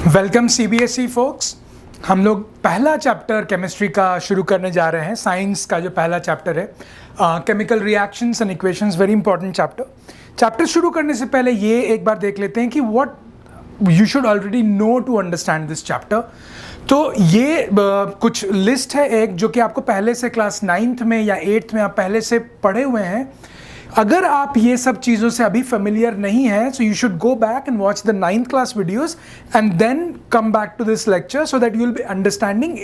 Welcome CBSE focus. हम लोग पहला चैप्टर केमिस्ट्री का शुरू करने जा रहे हैं। साइंस का जो पहला चैप्टर है chemical reactions and equations, very important chapter शुरू करने से पहले ये एक बार देख लेते हैं कि what you should already know to understand this chapter. तो ये कुछ लिस्ट है एक जो कि आपको पहले से क्लास 9th में या 8th में आप पहले से पढ़े हुए हैं। अगर आप ये सब चीज़ों से अभी फेमिलियर नहीं है, so you should go back and watch the 9th class videos and then come back to this lecture so that you will be understanding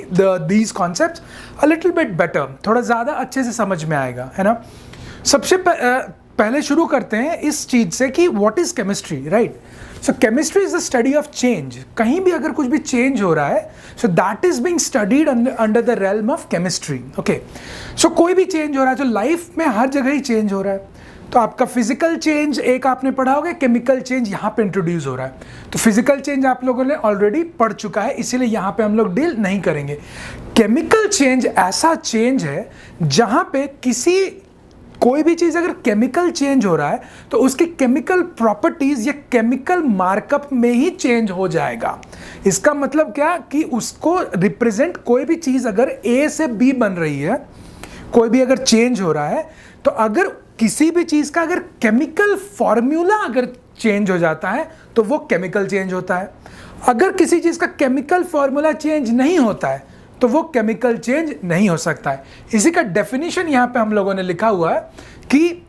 these concepts a little bit better. थोड़ा ज़्यादा अच्छे से समझ में आएगा, है ना। सबसे पहले शुरू करते हैं इस चीज़ से कि what is chemistry, right. So chemistry is the study of change. कहीं भी अगर कुछ भी चेंज हो रहा है, so that is being studied under the realm of chemistry. Okay, so कोई भी चेंज हो रहा है तो लाइफ में हर जगह ही चेंज हो रहा है। तो आपका फिजिकल चेंज एक आपने पढ़ा होगा, केमिकल चेंज यहाँ पे इंट्रोड्यूस हो रहा है। तो फिजिकल चेंज आप लोगों ने ऑलरेडी पढ़ चुका है, इसीलिए यहाँ पे हम लोग डील नहीं करेंगे। केमिकल चेंज ऐसा चेंज है जहाँ पे कोई भी चीज़ अगर केमिकल चेंज हो रहा है तो उसकी केमिकल प्रॉपर्टीज या केमिकल मार्कअप में ही चेंज हो जाएगा। इसका मतलब क्या कि उसको रिप्रेजेंट कोई भी चीज़ अगर ए से बी बन रही है, कोई भी अगर चेंज हो रहा है, तो अगर किसी भी चीज़ का अगर केमिकल फॉर्मूला अगर चेंज हो जाता है तो वो केमिकल चेंज होता है। अगर किसी चीज़ का केमिकल फॉर्मूला चेंज नहीं होता है तो वो केमिकल चेंज नहीं हो सकता है। इसी का डेफिनेशन यहाँ पे हम लोगों ने लिखा हुआ है कि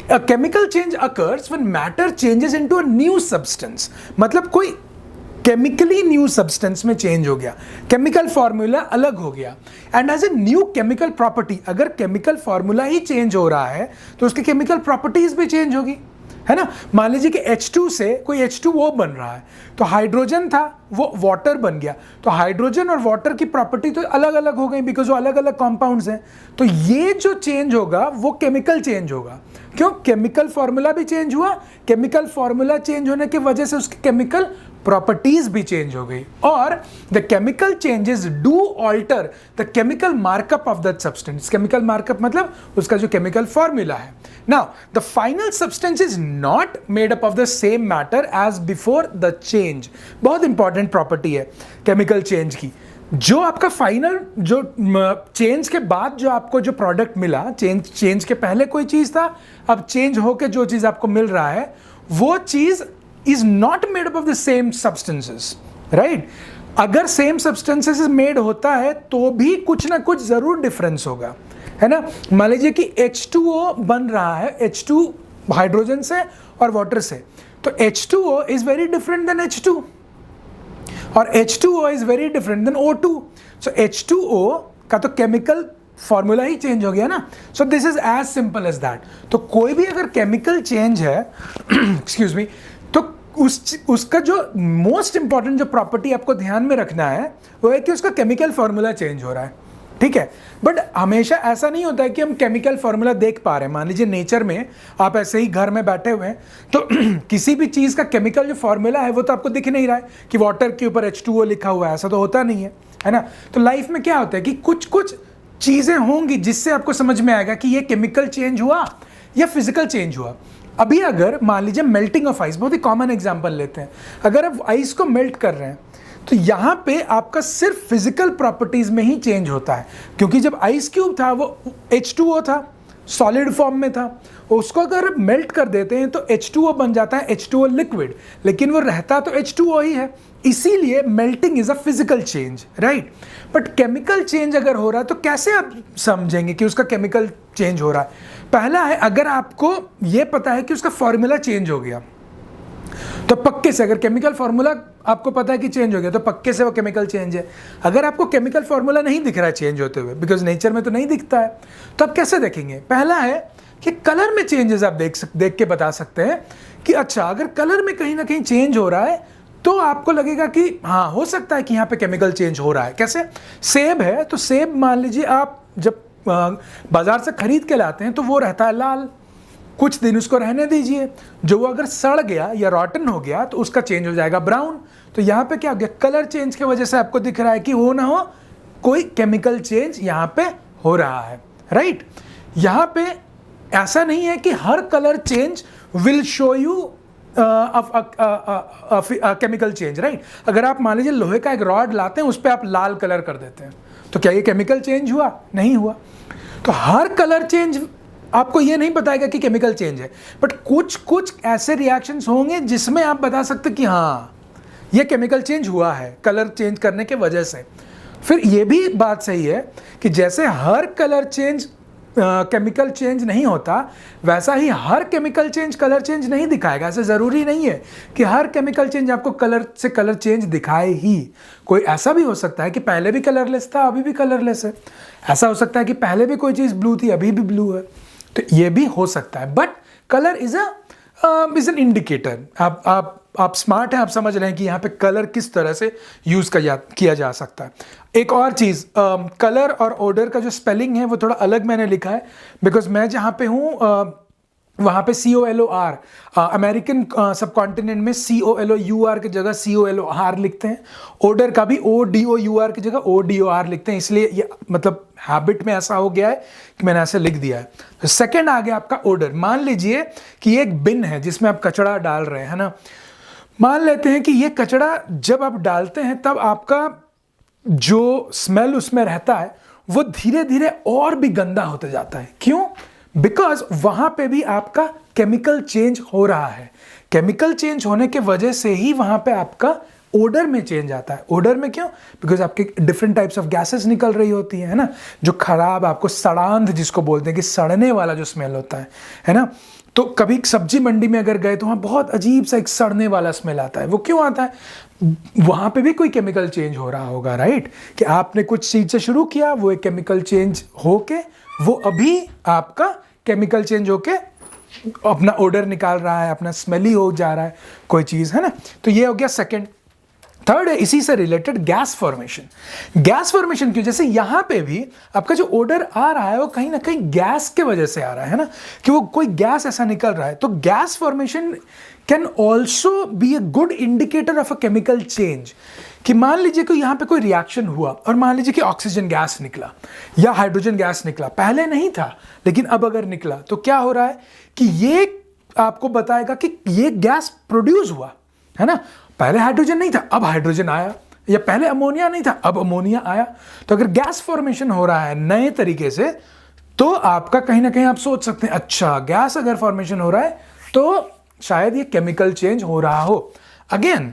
a chemical change occurs when matter changes into a new substance। मतलब कोई केमिकली न्यू सब्सटेंस में चेंज हो गया, केमिकल फॉर्मूला अलग हो गया। And as a new chemical property, अगर केमिकल फॉर्मूला ही चेंज हो रहा है तो उसकी केमिकल प्रॉपर्टीज भी चेंज होगी, है ना। मान लीजिए कि H2 से कोई H2O बन रहा है, तो हाइड्रोजन था वो वाटर बन गया, तो हाइड्रोजन और वाटर की प्रॉपर्टी तो अलग अलग हो गई बिकॉज वो अलग अलग कॉम्पाउंड्स हैं। तो ये जो चेंज होगा वो केमिकल चेंज होगा। क्यों? केमिकल फॉर्मूला भी चेंज हुआ, केमिकल फॉर्मूला चेंज होने की वजह से उसकी केमिकल प्रॉपर्टीज भी चेंज हो गई, और the chemical changes do alter the chemical markup of that substance. Chemical markup मतलब उसका जो केमिकल फॉर्मूला है। Now the final substance is not made up of the same matter as before the change. बहुत important property है chemical change की। जो आपका final जो चेंज के बाद जो आपको जो प्रोडक्ट मिला, चेंज के पहले कोई चीज़ था, अब चेंज होके जो चीज़ आपको मिल रहा है वो चीज़ is not made up of the same substances, right? अगर सेम सब्सटेंसेस मेड होता है तो भी कुछ ना कुछ जरूर डिफरेंस होगा, है ना। मान लीजिए कि H2O बन रहा है, H2 हाइड्रोजन से और वाटर से, तो H2O is very different then H2 और H2O is very different than O2। So H2O का तो केमिकल फॉर्मूला ही चेंज हो गया ना। So this is as simple as that. तो कोई भी अगर केमिकल चेंज है एक्सक्यूज मी, तो उसका जो मोस्ट इंपॉर्टेंट जो प्रॉपर्टी आपको ध्यान में रखना है वो है कि उसका केमिकल फॉर्मूला चेंज हो रहा है, ठीक है। बट हमेशा ऐसा नहीं होता है कि हम केमिकल फॉर्मूला देख पा रहे हैं। मान लीजिए नेचर में आप ऐसे ही घर में बैठे हुए हैं तो किसी भी चीज़ का केमिकल जो फॉर्मूला है वो तो आपको दिख नहीं रहा है कि वाटर के ऊपर H2O लिखा हुआ है, ऐसा तो होता नहीं है ना। तो लाइफ में क्या होता है कि कुछ कुछ चीज़ें होंगी जिससे आपको समझ में आएगा कि ये केमिकल चेंज हुआ या फिजिकल चेंज हुआ। अभी अगर मान लीजिए मेल्टिंग ऑफ आइस, बहुत ही कॉमन एग्जांपल लेते हैं। अगर आप आइस को मेल्ट कर रहे हैं तो यहाँ पे आपका सिर्फ फिजिकल प्रॉपर्टीज में ही चेंज होता है, क्योंकि जब आइस क्यूब था वो H2O था, सॉलिड फॉर्म में था। उसको अगर आप मेल्ट कर देते हैं तो H2O बन जाता है H2O लिक्विड, लेकिन वो रहता तो H2O ही है। इसीलिए melting is a physical change, right. But chemical change अगर हो रहा है तो कैसे आप समझेंगे कि उसका केमिकल चेंज हो रहा है? पहला है, अगर आपको ये पता है कि उसका फॉर्मूला चेंज हो गया तो पक्के से, अगर केमिकल फॉर्मूला आपको पता है कि चेंज हो गया तो पक्के से वो केमिकल चेंज है। अगर आपको केमिकल फॉर्मूला नहीं दिख रहा है चेंज होते हुए, बिकॉज नेचर में तो नहीं दिखता है, तो आप कैसे देखेंगे? पहला है कि कलर में चेंजेस आप देख के बता सकते हैं कि अच्छा अगर कलर में कहीं ना कहीं चेंज हो रहा है तो आपको लगेगा कि हाँ हो सकता है कि यहाँ पे केमिकल चेंज हो रहा है। कैसे? सेब है तो सेब मान लीजिए आप जब बाजार से खरीद के लाते हैं तो वो रहता है लाल, कुछ दिन उसको रहने दीजिए, जो वो अगर सड़ गया या रॉटन हो गया तो उसका चेंज हो जाएगा ब्राउन। तो यहाँ पे क्या हो गया? कलर चेंज की वजह से आपको दिख रहा है कि हो ना हो कोई केमिकल चेंज यहाँ पे हो रहा है, राइट। यहाँ पे ऐसा नहीं है कि हर colour change will show you chemical change, right. अगर आप मान लीजिए लोहे का एक रॉड लाते हैं, उस पर आप लाल कलर कर देते हैं, तो क्या ये केमिकल चेंज हुआ? नहीं हुआ। तो हर कलर चेंज आपको ये नहीं बताएगा कि केमिकल चेंज है, बट कुछ कुछ ऐसे रिएक्शंस होंगे जिसमें आप बता सकते कि हाँ ये केमिकल चेंज हुआ है कलर चेंज करने के वजह से। फिर ये भी बात सही है कि जैसे हर कलर चेंज केमिकल चेंज नहीं होता, वैसा ही हर केमिकल चेंज कलर चेंज नहीं दिखाएगा। ऐसे ज़रूरी नहीं है कि हर केमिकल चेंज आपको कलर से कलर चेंज दिखाए ही। कोई ऐसा भी हो सकता है कि पहले भी कलरलेस था, अभी भी कलरलेस है। ऐसा हो सकता है कि पहले भी कोई चीज़ ब्लू थी, अभी भी ब्लू है। तो ये भी हो सकता है, but colour is an indicator. आप स्मार्ट हैं, आप समझ रहे हैं कि यहाँ पे कलर किस तरह से यूज़ किया जा सकता है। एक और चीज़, कलर और ऑर्डर का जो स्पेलिंग है वो थोड़ा अलग मैंने लिखा है, बिकॉज मैं जहाँ पे हूँ वहाँ पे COLOR, अमेरिकन सब कॉन्टिनेंट में COLOUR की जगह COLOR लिखते हैं। ऑर्डर का भी ODOUR की जगह ODOR लिखते हैं, इसलिए ये मतलब हैबिट में ऐसा हो गया है कि मैंने ऐसे लिख दिया है। तो सेकेंड आ गया आपका ऑर्डर। मान लीजिए कि ये एक बिन है जिसमें आप कचरा डाल रहे हैं, है ना। मान लेते हैं कि ये कचरा जब आप डालते हैं तब आपका जो स्मेल उसमें रहता है वो धीरे धीरे और भी गंदा होते जाता है। क्यों? बिकॉज वहां पे भी आपका केमिकल चेंज हो रहा है। केमिकल चेंज होने के वजह से ही वहां पे आपका ओडर में चेंज आता है। ओडर में क्यों? बिकॉज आपके डिफरेंट टाइप्स ऑफ गैसेस निकल रही होती है ना, जो खराब आपको सड़ांध जिसको बोलते हैं कि सड़ने वाला जो स्मेल होता है ना। तो कभी सब्जी मंडी में अगर गए तो वहाँ बहुत अजीब सा एक सड़ने वाला स्मेल आता है। वो क्यों आता है? वहाँ पे भी कोई केमिकल चेंज हो रहा होगा, राइट। कि आपने कुछ चीज़ से शुरू किया, वो एक केमिकल चेंज होके वो अभी आपका केमिकल चेंज होके अपना ओडर निकाल रहा है, अपना स्मेली हो जा रहा है कोई चीज़, है ना। तो ये हो गया सेकेंड। थर्ड है इसी से related gas formation. Gas formation क्यों? जैसे यहां पे भी आपका जो ओडर आ रहा है वो कहीं ना कहीं गैस के वजह से आ रहा है ना, कि वो कोई गैस ऐसा निकल रहा है। तो gas formation can also be a good indicator of a chemical change. कि मान लीजिए कि यहां पे कोई रिएक्शन हुआ और मान लीजिए कि ऑक्सीजन गैस निकला या हाइड्रोजन गैस निकला, पहले नहीं था लेकिन अब अगर निकला, तो क्या हो रहा है कि ये आपको बताएगा कि ये गैस प्रोड्यूस हुआ, है ना। पहले हाइड्रोजन नहीं था, अब हाइड्रोजन आया, या पहले अमोनिया नहीं था, अब अमोनिया आया। तो अगर गैस फॉर्मेशन हो रहा है नए तरीके से, तो आपका कहीं ना कहीं आप सोच सकते हैं अच्छा गैस अगर फॉर्मेशन हो रहा है तो शायद ये केमिकल चेंज हो रहा हो। अगेन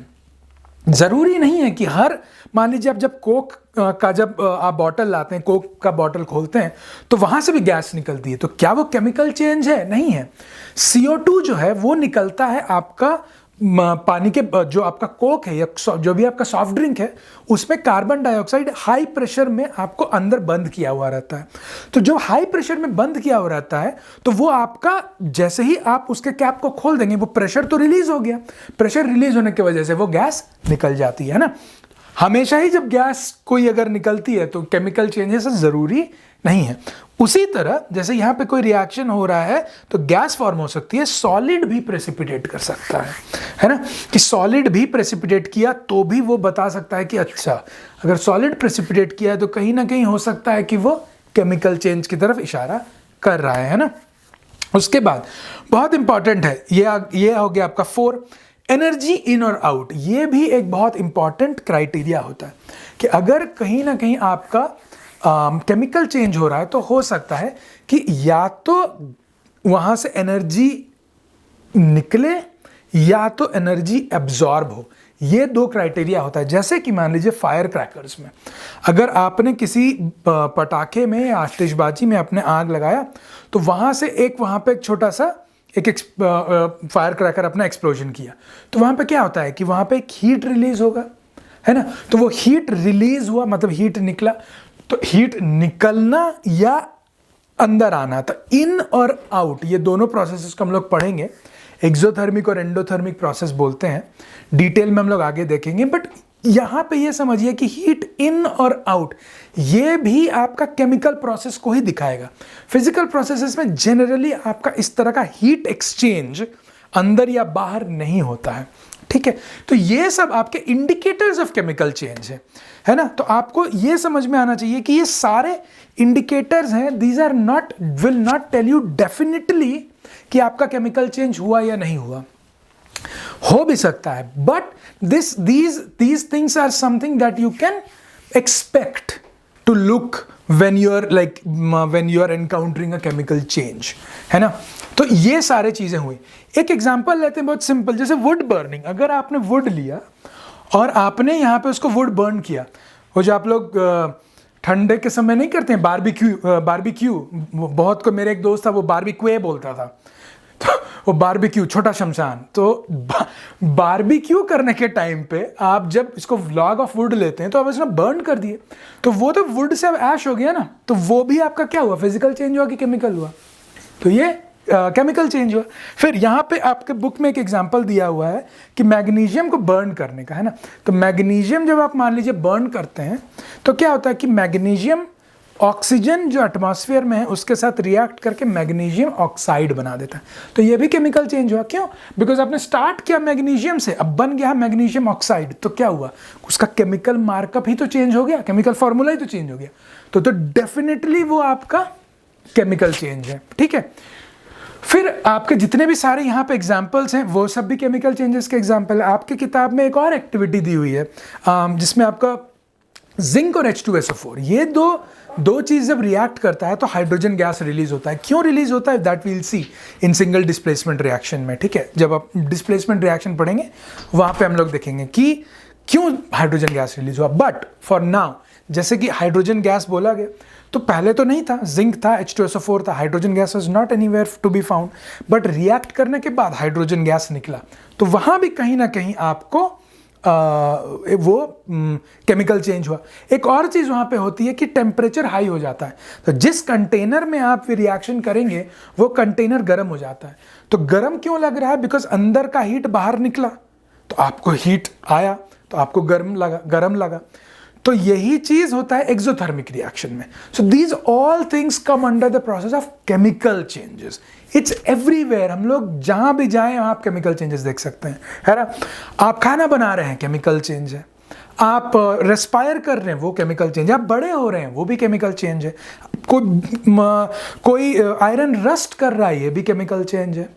जरूरी नहीं है कि हर, मान लीजिए आप जब कोक का जब आप बॉटल लाते हैं, कोक का बॉटल खोलते हैं तो वहां से भी गैस निकलती है, तो क्या वो केमिकल चेंज है? नहीं है। CO2 जो है वो निकलता है आपका पानी के, जो आपका कोक है या जो भी आपका सॉफ्ट ड्रिंक है उसमें कार्बन डाइऑक्साइड हाई प्रेशर में आपको अंदर बंद किया हुआ रहता है। तो जो हाई प्रेशर में बंद किया हुआ रहता है तो वो आपका जैसे ही आप उसके कैप को खोल देंगे वो प्रेशर तो रिलीज हो गया, प्रेशर रिलीज होने की वजह से वो गैस निकल जाती है ना। हमेशा ही जब गैस कोई अगर निकलती है तो केमिकल चेंजेस जरूरी नहीं है। उसी तरह जैसे यहाँ पे कोई रिएक्शन हो रहा है तो गैस फॉर्म हो सकती है, सॉलिड भी प्रेसिपिटेट कर सकता है ना। कि सॉलिड भी प्रेसिपिटेट किया तो भी वो बता सकता है कि अच्छा अगर सॉलिड प्रेसिपिटेट किया है तो कहीं ना कहीं हो सकता है कि वो केमिकल चेंज की तरफ इशारा कर रहा है ना। उसके बाद बहुत इंपॉर्टेंट है, ये हो गया आपका 4, एनर्जी इन और आउट। ये भी एक बहुत इंपॉर्टेंट क्राइटेरिया होता है कि अगर कहीं ना कहीं आपका केमिकल चेंज हो रहा है तो हो सकता है कि या तो वहाँ से एनर्जी निकले या तो एनर्जी एब्जॉर्ब हो। ये 2 क्राइटेरिया होता है। जैसे कि मान लीजिए फायर क्रैकर्स में अगर आपने किसी पटाखे में या आतिशबाजी में आपने आग लगाया तो वहाँ से वहाँ पे एक छोटा सा एक फायर क्रैकर अपना एक्सप्लोजन किया, तो वहाँ पे क्या होता है कि वहाँ पे एक हीट रिलीज होगा, है ना। तो वो हीट रिलीज हुआ मतलब हीट निकला, तो हीट निकलना या अंदर आना, तो इन और आउट ये दोनों प्रोसेसेस को हम लोग पढ़ेंगे। एक्सोथर्मिक और एंडोथर्मिक प्रोसेस बोलते हैं, डिटेल में हम लोग आगे देखेंगे। बट यहाँ पे ये समझिए कि हीट इन और आउट ये भी आपका केमिकल प्रोसेस को ही दिखाएगा। फिजिकल प्रोसेसेस में जनरली आपका इस तरह का हीट एक्सचेंज अंदर या बाहर नहीं होता है, ठीक है। तो ये सब आपके इंडिकेटर्स ऑफ केमिकल चेंज है ना। तो आपको ये समझ में आना चाहिए कि ये सारे इंडिकेटर्स हैं, these are not, will not tell you definitely कि आपका केमिकल चेंज हुआ या नहीं हुआ। हो भी सकता है, but these things are something that you can expect to look when you are encountering a chemical change, है ना। तो ये सारे चीजें हुई। एक एग्जांपल लेते हैं बहुत सिंपल, जैसे वुड बर्निंग। अगर आपने वुड लिया और आपने यहाँ पे उसको वुड बर्न किया, वो जो आप लोग ठंडे के समय नहीं करते हैं बारबेक्यू, बहुत को, मेरे एक दोस्त था वो बारबेक्यू बोलता था, तो वो बारबेक्यू छोटा शमशान। तो बारबेक्यू करने के टाइम पे आप जब इसको लॉग ऑफ वुड लेते हैं तो आप इसमें बर्न कर दिए, तो वो तो वुड से अब ऐश हो गया ना, तो वो भी आपका क्या हुआ, फिजिकल चेंज हुआ कि केमिकल हुआ? तो ये केमिकल चेंज हुआ। फिर यहाँ पे आपके बुक में एक एग्जांपल दिया हुआ है कि मैग्नीशियम को बर्न करने का, है ना। तो मैग्नीशियम जब आप मान लीजिए बर्न करते हैं तो क्या होता है कि मैग्नीशियम ऑक्सीजन जो एटमॉस्फेयर में है उसके साथ रिएक्ट करके मैग्नीशियम ऑक्साइड बना देता है। तो ये भी केमिकल चेंज हुआ। क्यों? बिकॉज आपने स्टार्ट किया मैग्नीशियम से, अब बन गया मैग्नीशियम ऑक्साइड, तो क्या हुआ, उसका केमिकल मार्कअप ही तो चेंज हो गया, केमिकल फॉर्मूला ही तो चेंज हो गया। तो डेफिनेटली वो आपका केमिकल चेंज है, ठीक है। फिर आपके जितने भी सारे यहाँ पे एग्जाम्पल्स हैं वो सब भी केमिकल चेंजेस के एग्जाम्पल है। आपकी किताब में एक और एक्टिविटी दी हुई है जिसमें आपका जिंक और H2SO4, ये दो चीज़ जब रिएक्ट करता है तो हाइड्रोजन गैस रिलीज होता है। क्यों रिलीज होता है, that we'll see in single displacement reaction में, ठीक है। जब आप डिस्प्लेसमेंट रिएक्शन पढ़ेंगे वहाँ पे हम लोग देखेंगे कि क्यों हाइड्रोजन गैस रिलीज हुआ। बट फॉर नाउ, जैसे कि हाइड्रोजन गैस बोला गया, तो पहले तो नहीं था, जिंक था, H2SO4 था, hydrogen gas was not anywhere to be found, but react करने के बाद हाइड्रोजन गैस निकला, तो वहाँ भी कहीं ना कहीं आपको वो केमिकल चेंज हुआ। एक और चीज़ वहाँ पे होती है कि टेम्परेचर हाई हो जाता है, तो जिस कंटेनर में आप रिएक्शन करेंगे वो कंटेनर गर्म हो जाता है। तो गर्म क्यों लग रहा है, बिकॉज अंदर का हीट बाहर निकला, तो आपको हीट आया, तो आपको गर्म लगा। तो यही चीज होता है एक्सोथर्मिक रिएक्शन में। So these all things come under the process of chemical changes. It's everywhere, हम लोग जहां भी जाएं आप केमिकल चेंजेस देख सकते हैं, है ना। आप खाना बना रहे हैं, केमिकल चेंज है। आप रेस्पायर कर रहे हैं, वो केमिकल चेंज है। आप बड़े हो रहे हैं, वो भी केमिकल चेंज है। कोई आयरन रस्ट कर रहा है, ये भी केमिकल चेंज है।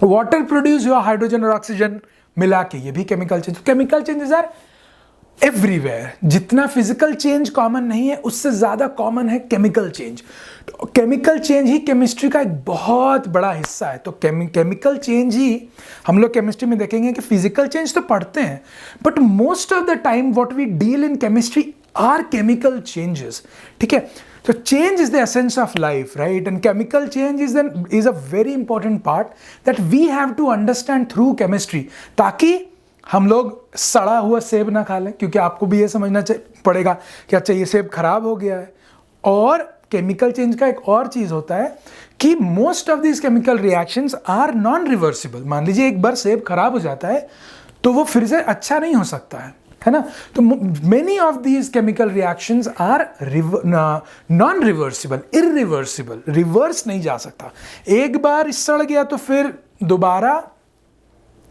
वाटर प्रोड्यूस हुआ हाइड्रोजन और ऑक्सीजन मिला के, ये भी chemical change. Chemical changes are everywhere. जितना फिजिकल चेंज कॉमन नहीं है, उससे ज्यादा कॉमन है केमिकल चेंज। तो केमिकल चेंज ही केमिस्ट्री का एक बहुत बड़ा हिस्सा है। तो केमिकल चेंज ही हम लोग केमिस्ट्री में देखेंगे कि फिजिकल चेंज तो पढ़ते हैं, but most of the time what we deal in chemistry are chemical changes, ठीक है। तो change is the essence of life, right, and chemical change is a very important part that we have to understand through chemistry, ताकि हम लोग सड़ा हुआ सेब ना खा लें, क्योंकि आपको भी ये समझना पड़ेगा कि अच्छा ये सेब खराब हो गया है। और केमिकल चेंज का एक और चीज होता है कि most of these chemical reactions are non reversible. मान लीजिए एक बार सेब खराब हो जाता है तो वो फिर से अच्छा नहीं हो सकता है ना। तो many of these chemical reactions are non reversible, irreversible, reverse नहीं जा सकता। एक बार सड़ गया तो फिर दोबारा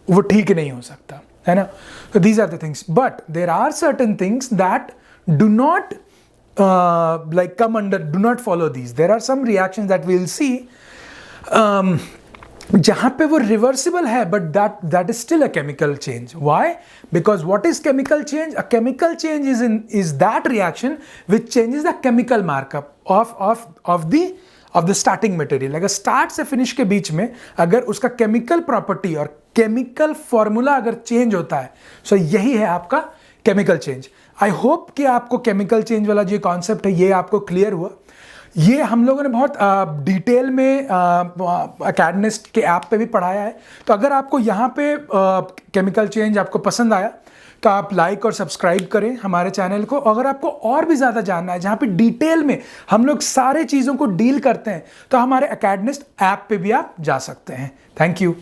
वो ठीक नहीं हो सकता, है ना। So these are the things, but there are certain things that do not do not follow these. There are some reactions that we'll see जहां पे वो reversible है, but that is still a chemical change. Why? Because what is chemical change? A chemical change is that reaction which changes the chemical markup of the starting material. अगर start से finish के बीच में अगर उसका chemical property और chemical formula अगर change होता है, सो यही है आपका केमिकल चेंज। आई होप कि आपको केमिकल चेंज वाला जो कॉन्सेप्ट है ये आपको क्लियर हुआ। ये हम लोगों ने बहुत डिटेल में अकेडमिस्ट के ऐप पे भी पढ़ाया है। तो अगर आपको यहाँ पे केमिकल चेंज आपको पसंद आया तो आप लाइक और सब्सक्राइब करें हमारे चैनल को। अगर आपको और भी ज़्यादा जानना है जहाँ पे डिटेल में हम लोग सारे चीज़ों को डील करते हैं, तो हमारे अकेडमिस्ट ऐप पे भी आप जा सकते हैं। Thank you.